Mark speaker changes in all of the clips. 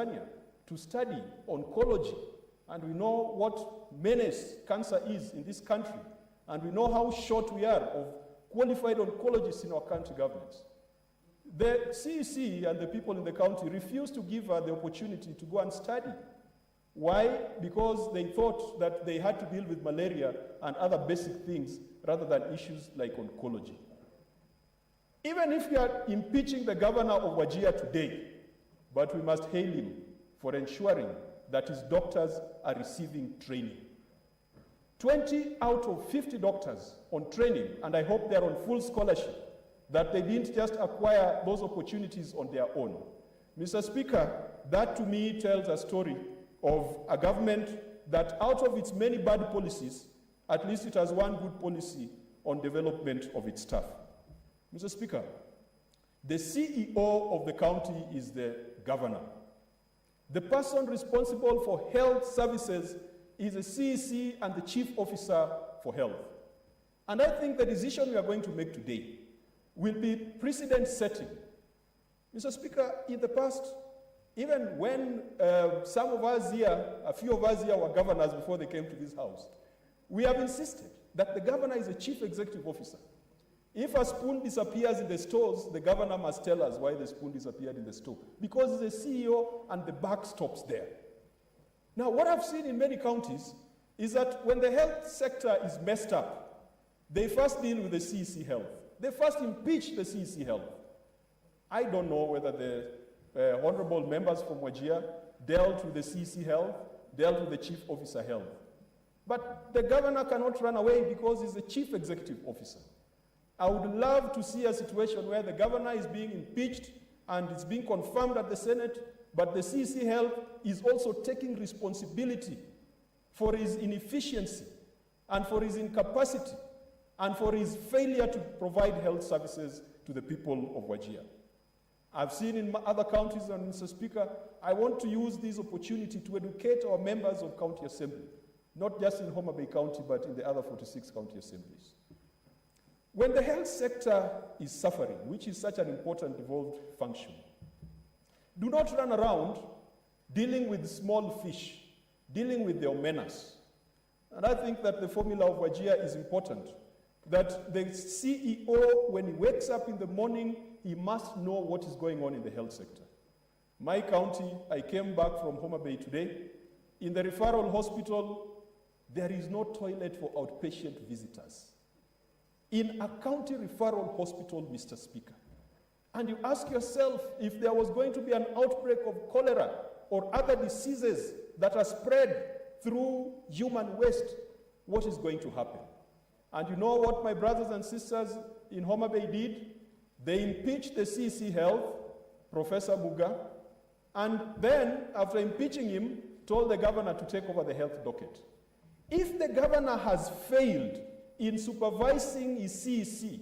Speaker 1: Tanzania to study oncology, and we know what menace cancer is in this country, and we know how short we are of qualified oncologists in our country governments. The CEC and the people in the county refused to give her the opportunity to go and study. Why? Because they thought that they had to deal with malaria and other basic things rather than issues like oncology. Even if we are impeaching the governor of Wajir today, but we must hail him for ensuring that his doctors are receiving training. 20 out of 50 doctors on training, and I hope they're on full scholarship, that they didn't just acquire those opportunities on their own. Mr. Speaker, that to me tells a story of a government that out of its many bad policies, at least it has one good policy on development of its staff. Mr. Speaker, the CEO of the county is the governor. The person responsible for health services is the CEC and the chief officer for health. And I think the decision we are going to make today will be precedent-setting. Mr. Speaker, in the past, even when some of us here, a few of us here were governors before they came to this house, we have insisted that the governor is a chief executive officer. If a spoon disappears in the stores, the governor must tell us why the spoon disappeared in the store, because he's a CEO and the buck stops there. Now, what I've seen in many counties is that when the health sector is messed up, they first deal with the CEC health. They first impeach the CEC health. I don't know whether the honorable members from Wajir dealt with the CEC health, dealt with the chief officer health. But the governor cannot run away because he's the chief executive officer. I would love to see a situation where the governor is being impeached and it's being confirmed at the Senate, but the CEC health is also taking responsibility for his inefficiency and for his incapacity and for his failure to provide health services to the people of Wajir. I've seen in other counties, and Mr. Speaker, I want to use this opportunity to educate our members of county assembly, not just in Homa Bay County, but in the other 46 county assemblies. When the health sector is suffering, which is such an important devolved function, do not run around dealing with small fish, dealing with their menace. And I think that the formula of Wajir is important, that the CEO, when he wakes up in the morning, he must know what is going on in the health sector. My county, I came back from Homa Bay today. In the referral hospital, there is no toilet for outpatient visitors. In a county referral hospital, Mr. Speaker, and you ask yourself if there was going to be an outbreak of cholera or other diseases that are spread through human waste, what is going to happen? And you know what my brothers and sisters in Homa Bay did? They impeached the CEC Health, Professor Muga, and then, after impeaching him, told the governor to take over the health docket. If the governor has failed in supervising his CEC,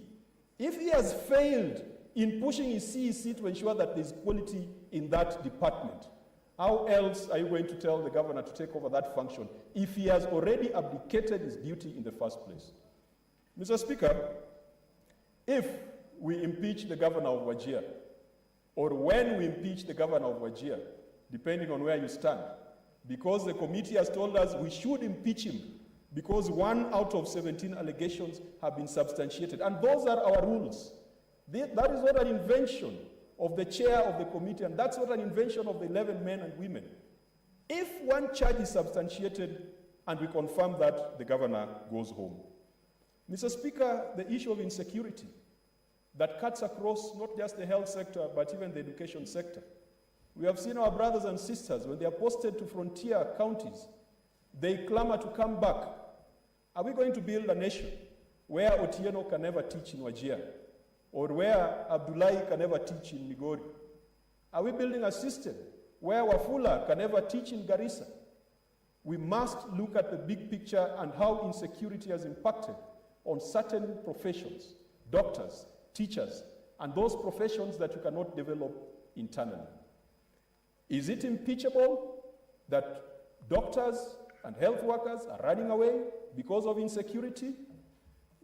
Speaker 1: if he has failed in pushing his CEC to ensure that there's quality in that department, how else are you going to tell the governor to take over that function if he has already abdicated his duty in the first place? Mr. Speaker, if we impeach the governor of Wajir, or when we impeach the governor of Wajir, depending on where you stand, because the committee has told us we should impeach him because 1 out of 17 allegations have been substantiated. And those are our rules. That is not an invention of the chair of the committee, and that's not an invention of the 11 men and women. If one charge is substantiated and we confirm that, the governor goes home. Mr. Speaker, the issue of insecurity that cuts across not just the health sector, but even the education sector. We have seen our brothers and sisters, when they are posted to frontier counties, they clamor to come back. Are we going to build a nation where Otieno can never teach in Wajir, or where Abdullahi can never teach in Migori? Are we building a system where Wafula can never teach in Garissa? We must look at the big picture and how insecurity has impacted on certain professions, doctors, teachers, and those professions that you cannot develop internally. Is it impeachable that doctors and health workers are running away because of insecurity?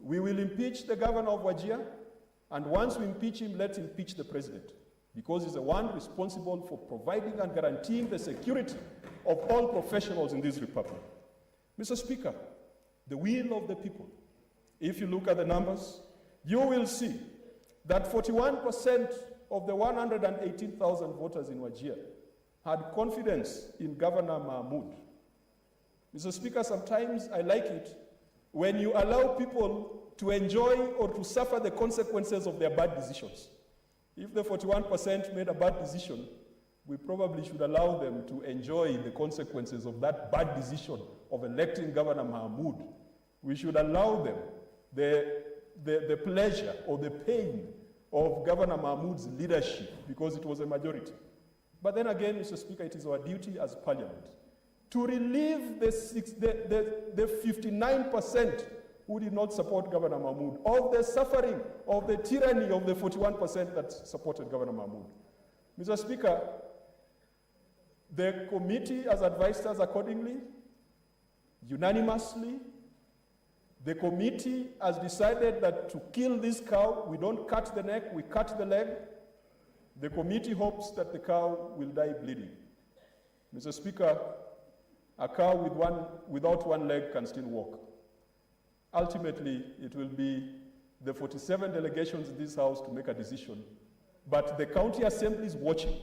Speaker 1: We will impeach the governor of Wajir, and once we impeach him, let's impeach the president. because he's the one responsible for providing and guaranteeing the security of all professionals in this republic. Mr. Speaker, the will of the people, if you look at the numbers, you will see that 41% of the 118,000 voters in Wajir had confidence in Governor Mohamud. Mr. Speaker, sometimes I like it when you allow people to enjoy or to suffer the consequences of their bad decisions. If the 41% made a bad decision, we probably should allow them to enjoy the consequences of that bad decision of electing Governor Mohamud. We should allow them the pleasure or the pain of Governor Mahmoud's leadership because it was a majority. But then again, Mr. Speaker, it is our duty as Parliament to relieve the 59% who did not support Governor Mohamud of the suffering, of the tyranny of the 41% that supported Governor Mohamud. Mr. Speaker, the committee has advised us accordingly, unanimously. The committee has decided that to kill this cow, we don't cut the neck, we cut the leg. The committee hopes that the cow will die bleeding. Mr. Speaker, a cow without one leg can still walk. Ultimately, it will be the 47 delegations in this House to make a decision. But the county assembly is watching.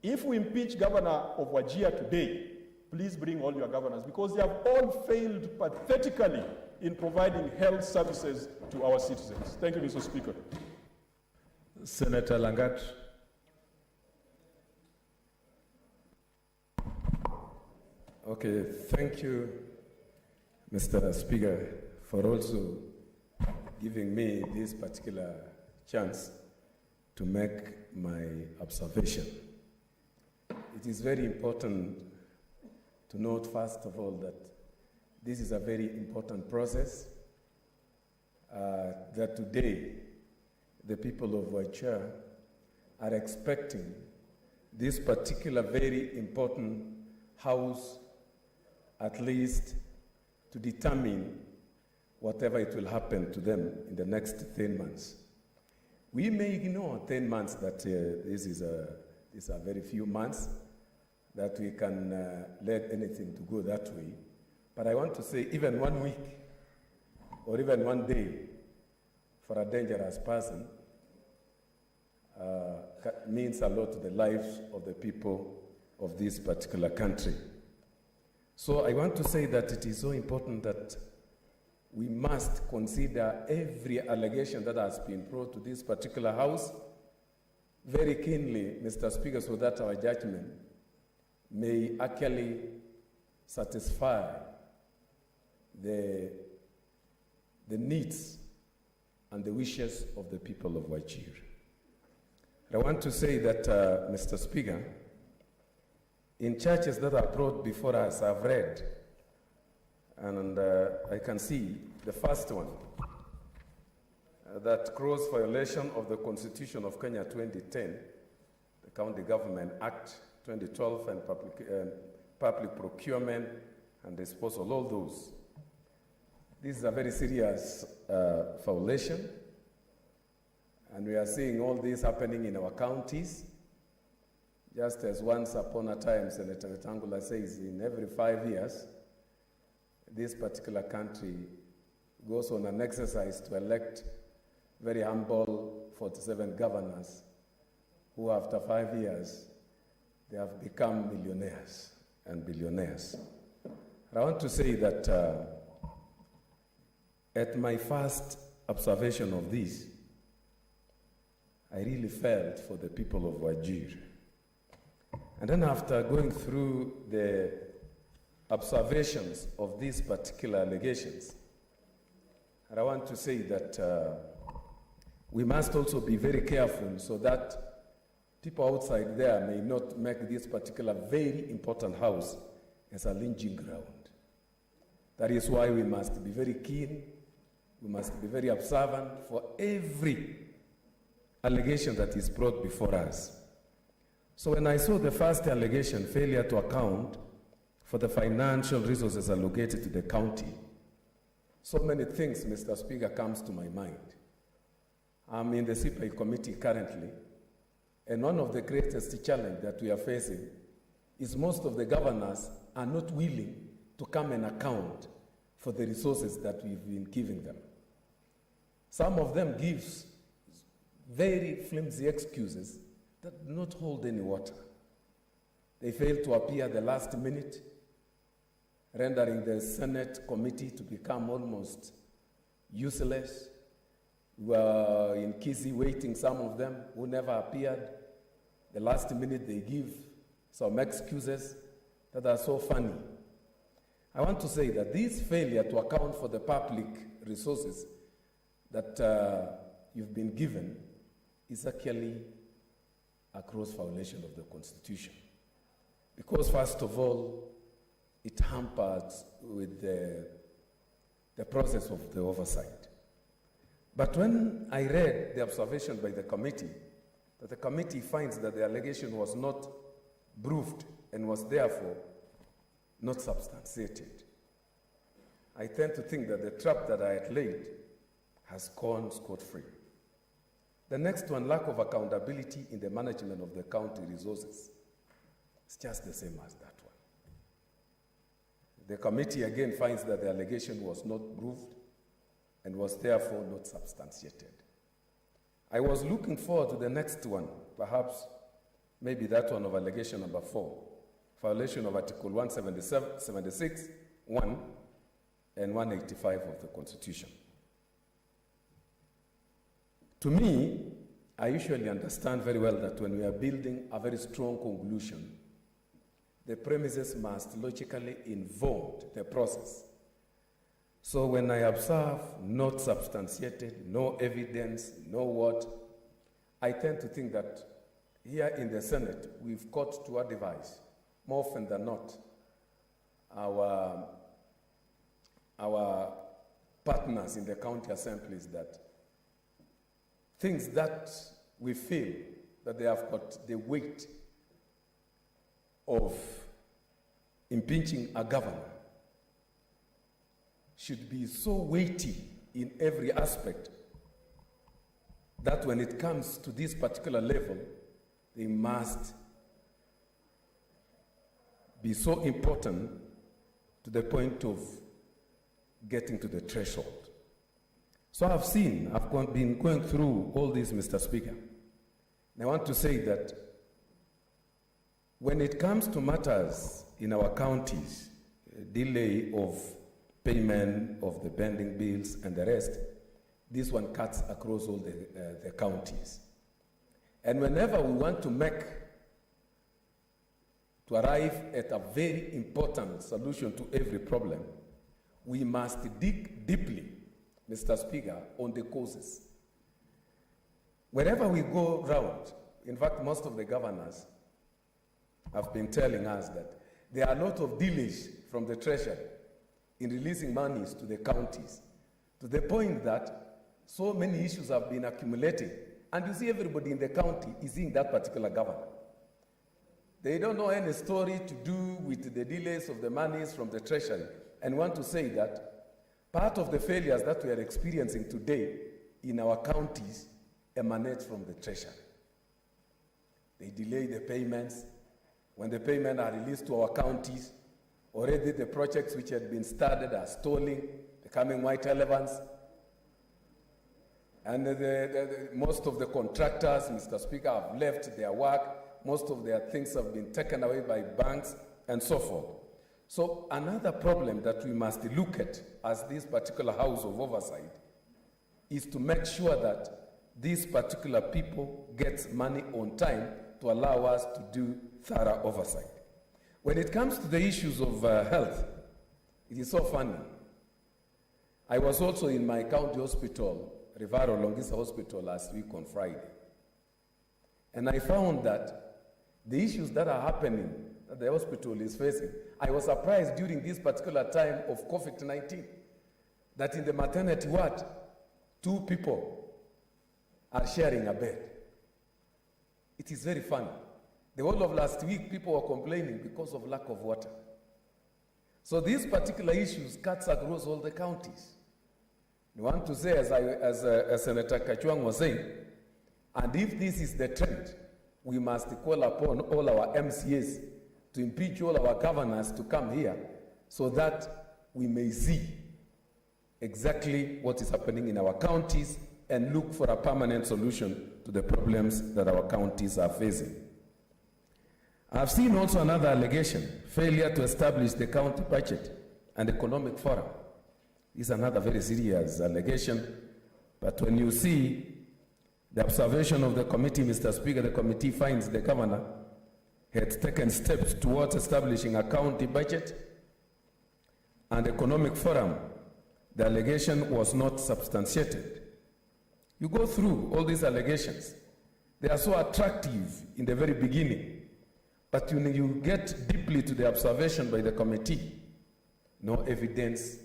Speaker 1: If we impeach Governor of Wajir today, please bring all your governors, because they have all failed pathetically in providing health services to our citizens. Thank you, Mr. Speaker.
Speaker 2: Senator Langat.
Speaker 3: Okay, thank you, Mr. Speaker, for also giving me this particular chance to make my observation. It is very important to note, first of all, that this is a very important process, that today the people of Wajir are expecting this particular very important house at least to determine whatever it will happen to them in the next 10 months. We may ignore 10 months that these are very few months that we can let anything to go that way. But I want to say even 1 week or even 1 day for a dangerous person means a lot to the lives of the people of this particular country. So I want to say that it is so important that we must consider every allegation that has been brought to this particular house very keenly, Mr. Speaker, so that our judgment may actually satisfy the needs and the wishes of the people of Wajir. I want to say that, Mr. Speaker, in charges that are brought before us, I've read, and I can see the first one, that gross violation of the Constitution of Kenya 2010, the County Government Act 2012, and public procurement and disposal, all those. This is a very serious violation, and we are seeing all this happening in our counties. Just as once upon a time, Senator Wetangula says, in every 5 years, this particular country goes on an exercise to elect very humble 47 governors who, after 5 years, they have become millionaires and billionaires. And I want to say that at my first observation of this, I really felt for the people of Wajir. And then after going through the observations of these particular allegations, and I want to say that we must also be very careful so that people outside there may not make this particular very important house as a lynching ground. That is why we must be very keen, we must be very observant for every allegation that is brought before us. So when I saw the first allegation, failure to account for the financial resources allocated to the county, so many things, Mr. Speaker, comes to my mind. I'm in the CPI committee currently, And one of the greatest challenges that we are facing is most of the governors are not willing to come and account for the resources that we've been giving them. Some of them give very flimsy excuses that do not hold any water. They fail to appear at the last minute, rendering the Senate committee to become almost useless. We were in Kisi waiting, some of them who never appeared. The last minute they give some excuses that are so funny. I want to say that this failure to account for the public resources that you've been given is actually a gross violation of the Constitution. Because first of all, it hampers with the process of the oversight. But when I read the observation by the committee, that the committee finds that the allegation was not proved and was therefore not substantiated, I tend to think that the trap that I had laid has gone scot-free. The next one, lack of accountability in the management of the county resources. It's just the same as that one. The committee again finds that the allegation was not proved and was therefore not substantiated. I was looking forward to the next one, perhaps maybe that one of allegation number 4, violation of Article 176, 1, and 185 of the Constitution. To me, I usually understand very well that when we are building a very strong conclusion, the premises must logically involve the process. So when I observe not substantiated, no evidence, no what, I tend to think that here in the Senate, we've got to advise, more often than not, our partners in the county assemblies that things that we feel that they have got the weight of impeaching a governor should be so weighty in every aspect that when it comes to this particular level, they must be so important to the point of getting to the threshold. So I've been going through all this, Mr. Speaker. And I want to say that when it comes to matters in our counties, delay of payment of the pending bills and the rest, this one cuts across all the counties. And whenever we want to arrive at a very important solution to every problem, we must dig deeply, Mr. Speaker, on the causes. Wherever we go round, in fact, most of the governors have been telling us that there are a lot of delays from the Treasury in releasing monies to the counties, to the point that so many issues have been accumulating. And you see everybody in the county is seeing that particular governor. They don't know any story to do with the delays of the monies from the Treasury, and want to say that part of the failures that we are experiencing today in our counties emanate from the Treasury. They delay the payments. When the payments are released to our counties, already the projects which had been started are stalling, becoming white elephants. And most of the contractors, Mr. Speaker, have left their work. Most of their things have been taken away by banks and so forth. So another problem that we must look at as this particular House of Oversight is to make sure that these particular people get money on time to allow us to do thorough oversight. When it comes to the issues of health, it is so funny. I was also in my county hospital, Rivaro Longisa Hospital, last week on Friday. And I found that the issues that are happening that the hospital is facing, I was surprised during this particular time of COVID-19 that in the maternity ward, 2 people are sharing a bed. It is very funny. The whole of last week, people were complaining because of lack of water. So these particular issues cuts across all the counties. I want to say, as Senator Kachwang was saying, and if this is the trend, we must call upon all our MCAs to impeach all our governors to come here so that we may see exactly what is happening in our counties and look for a permanent solution to the problems that our counties are facing. I've seen also another allegation, failure to establish the county budget and economic forum. This is another very serious allegation, but when you see the observation of the committee, Mr. Speaker, the committee finds the governor had taken steps towards establishing a county budget and economic forum. The allegation was not substantiated. You go through all these allegations. They are so attractive in the very beginning, but when you get deeply to the observation by the committee, no evidence,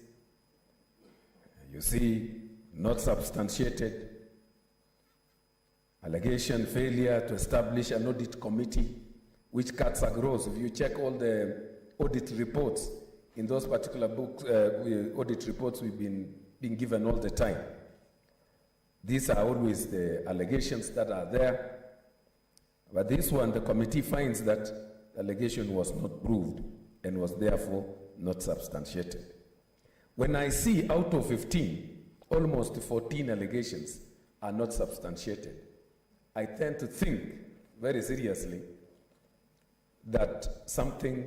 Speaker 3: you see, not substantiated. Allegation, failure to establish an audit committee, which cuts across. If you check all the audit reports, in those particular books, audit reports we've been given all the time. These are always the allegations that are there. But this one, the committee finds that the allegation was not proved and was therefore not substantiated. When I see out of 15, almost 14 allegations are not substantiated, I tend to think very seriously that something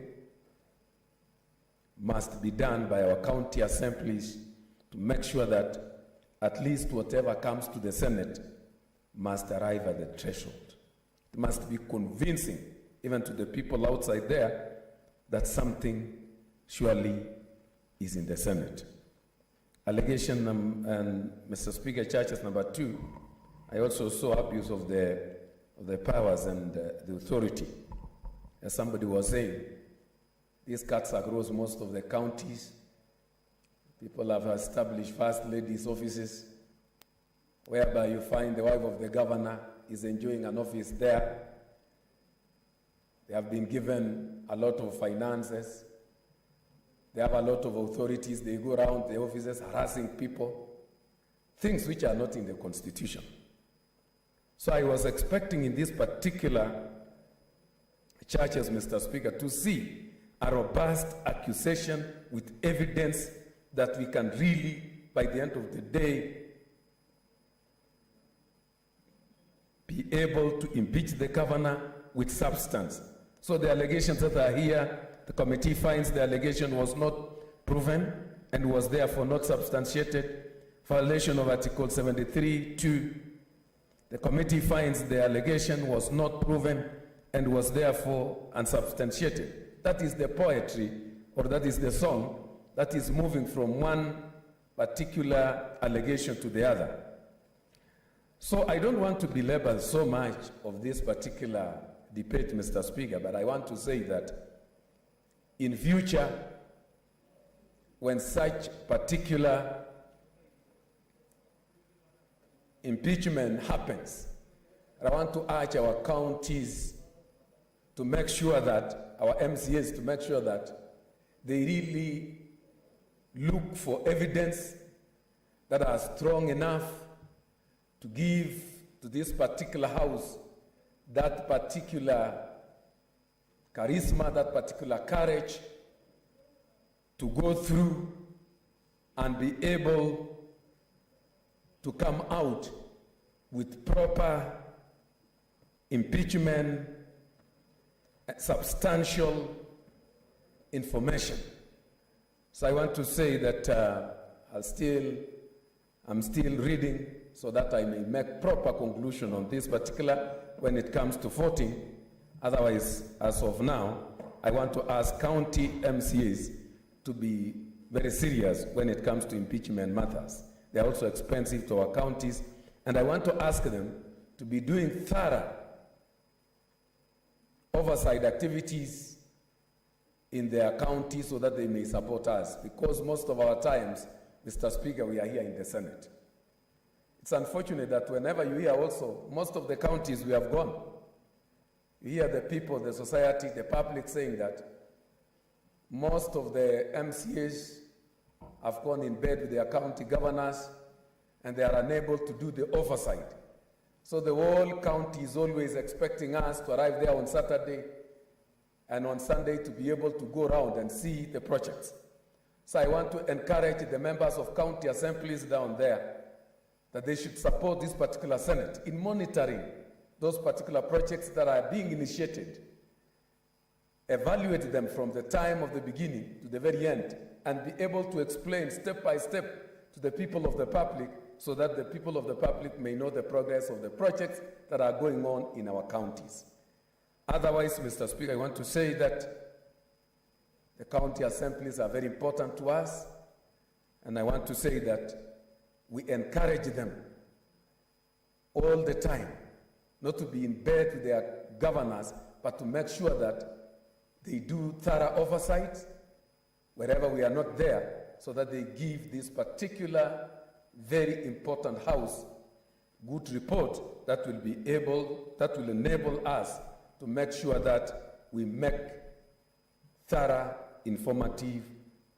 Speaker 3: must be done by our county assemblies to make sure that at least whatever comes to the Senate must arrive at the threshold. It must be convincing, even to the people outside there, that something surely is in the Senate. Allegation, and Mr. Speaker, charges number 2, I also saw abuse of the powers and the authority. As somebody was saying, these cuts across most of the counties. People have established first ladies' offices, whereby you find the wife of the governor is enjoying an office there. They have been given a lot of finances. They have a lot of authorities. They go around the offices harassing people, things which are not in the Constitution. So I was expecting in this particular charges, Mr. Speaker, to see a robust accusation with evidence that we can really, by the end of the day, be able to impeach the governor with substance. So the allegations that are here, the committee finds the allegation was not proven and was therefore not substantiated. Violation of Article 73(2). The committee finds the allegation was not proven and was therefore unsubstantiated. That is the poetry, or that is the song that is moving from one particular allegation to the other. So I don't want to belabor so much of this particular debate, Mr. Speaker, but I want to say that in future, when such particular impeachment happens, I want to urge our counties to make sure that, our MCAs to make sure that they really look for evidence that are strong enough to give to this particular house that particular charisma, that particular courage to go through and be able to come out with proper impeachment, substantial information. So I want to say that I'm still reading so that I may make proper conclusion on this particular when it comes to voting. Otherwise, as of now, I want to ask county MCAs to be very serious when it comes to impeachment matters. They are also expensive to our counties, and I want to ask them to be doing thorough oversight activities in their county so that they may support us, because most of our times, Mr. Speaker, we are here in the Senate. It's unfortunate that whenever you hear also, most of the counties we have gone, you hear the people, the society, the public saying that most of the MCAs have gone in bed with their county governors and they are unable to do the oversight So the whole county is always expecting us to arrive there on Saturday and on Sunday to be able to go around and see the projects. So I want to encourage the members of county assemblies down there that they should support this particular Senate in monitoring those particular projects that are being initiated, evaluate them from the time of the beginning to the very end, and be able to explain step by step to the people of the public so that the people of the public may know the progress of the projects that are going on in our counties. Otherwise, Mr. Speaker, I want to say that the county assemblies are very important to us, and I want to say that we encourage them all the time not to be in bed with their governors, but to make sure that they do thorough oversight wherever we are not there, so that they give this particular very important house good report that will enable us to make sure that we make thorough, informative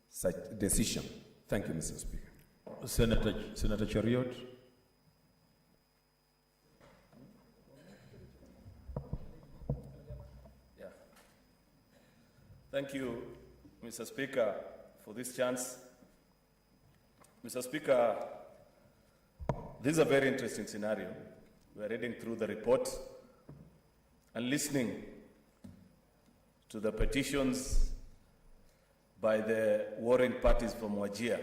Speaker 3: such decision. Thank you, Mr. Speaker.
Speaker 2: Senator Chariot.
Speaker 4: Yeah. Thank you, Mr. Speaker, for this chance. Mr. Speaker, this is a very interesting scenario. We are reading through the report and listening to the petitions by the warring parties from Wajir.